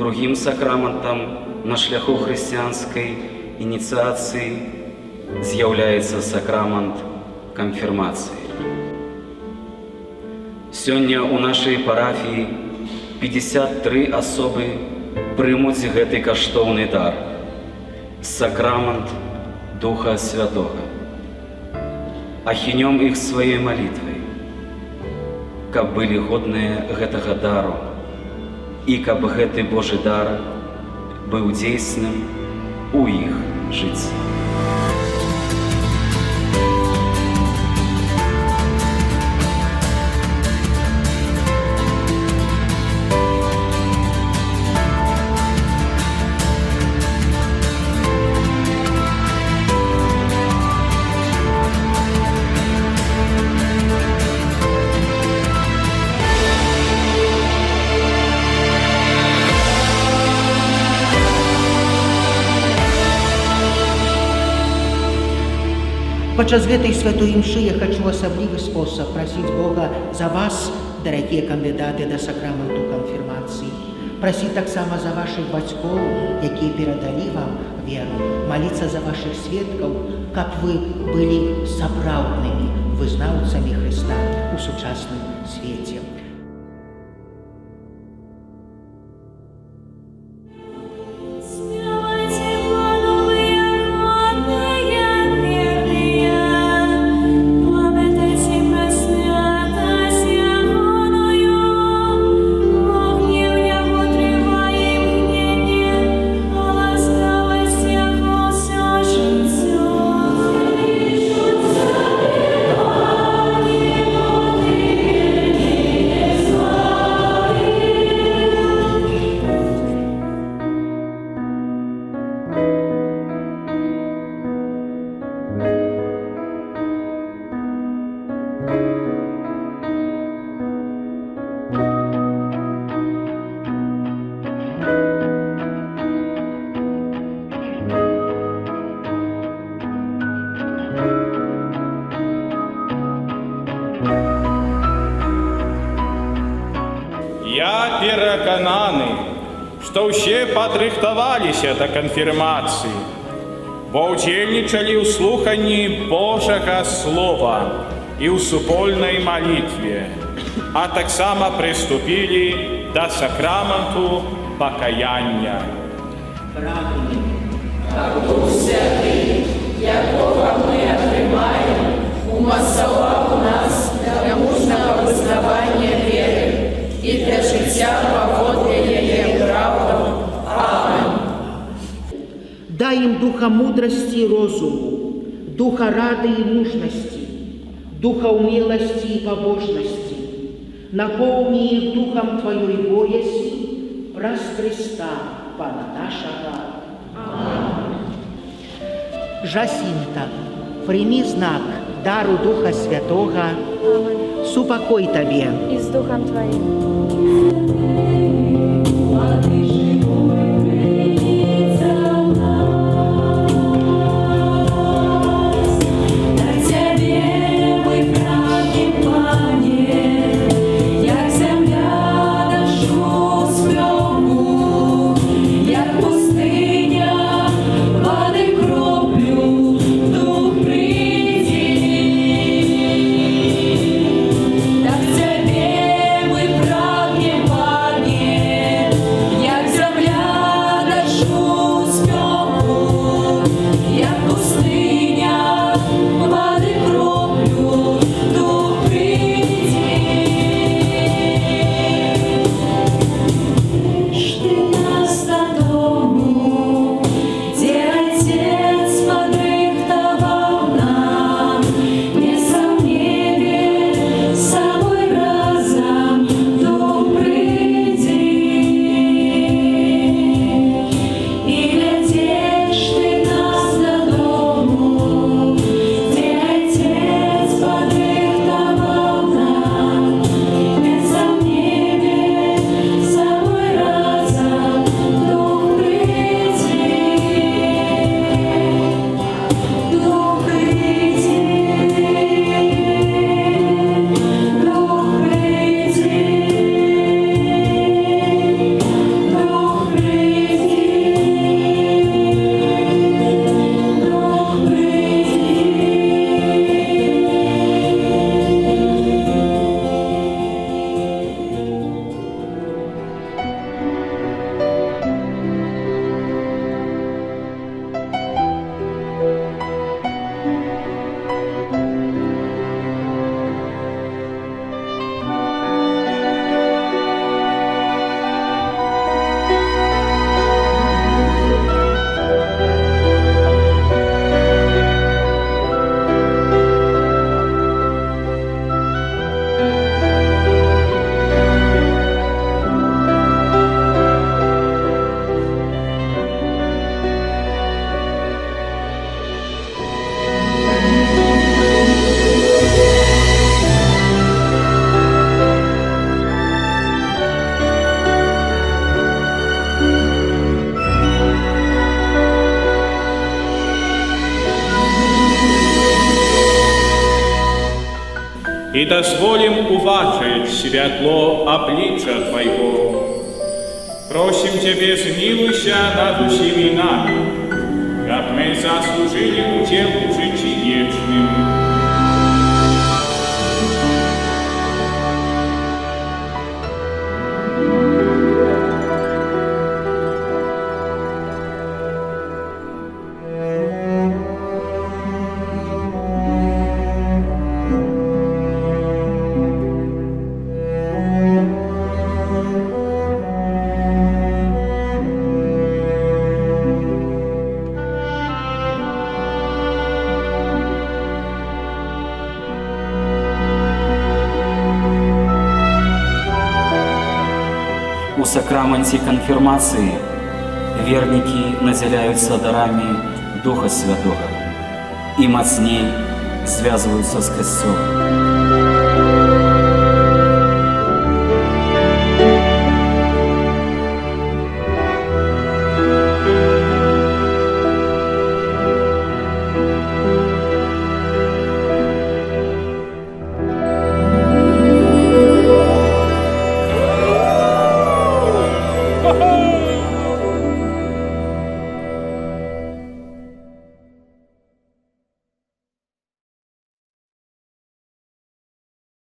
Другім сакраментам на шляху хрысціянскай ініцыяцыі з'яўляецца сакрамент канфірмацыі. Сёння ў нашай парафіі 53 асобы прымуць гэты каштоўны дар – сакрамент Духа Святога. Ахінём іх сваёй малітвай, каб былі годныя гэтага дару і каб гэты Божы дар быў дзейсным у іх жыцці. Падчас гэтай святой імшы я хочу асаблівы спосаб прасіць Бога за вас, дарагія кандыдаты да сакраменту канфірмацыі. Прасіць таксама за вашых бацькоў, якія перадалі вам веру, маліцца за вашых сведкаў, каб вы былі сапраўднымі вызнаўцамі Хрыста ў сучасным свеце. Я перакананы, што ўсе падрыхтаваліся да канфірмацыі, бо ўдзельнічалі ў слуханні Божага Слова і ў супольнай малітве, а таксама прыступілі да сакраменту пакаяння. Прагнем, каб Дух Святый, якога мы атрымаем, умацаваў нас для мужнага вызнавання веры і для жыцця паводле яе праўдаў. Амén. Дай им духа мудрости и розуму, духа рады и мужности, духа умелости и побожности. Наполни их духом Твоей боязни, праз Христа, Пана нашего. Аминь. Жасинта, прими знак дару Духа Святого. Супокой Тебе. И с Духом Твоим. Jak и дозволим уважить светло обличия Твоего. Просим Тебе, смилуйся над усими нами, как мы заслужили удел житти вечным. У сакраменті конфірмації верники надзяляються дарами Духа Святого і мацней зв'язуються з Христом.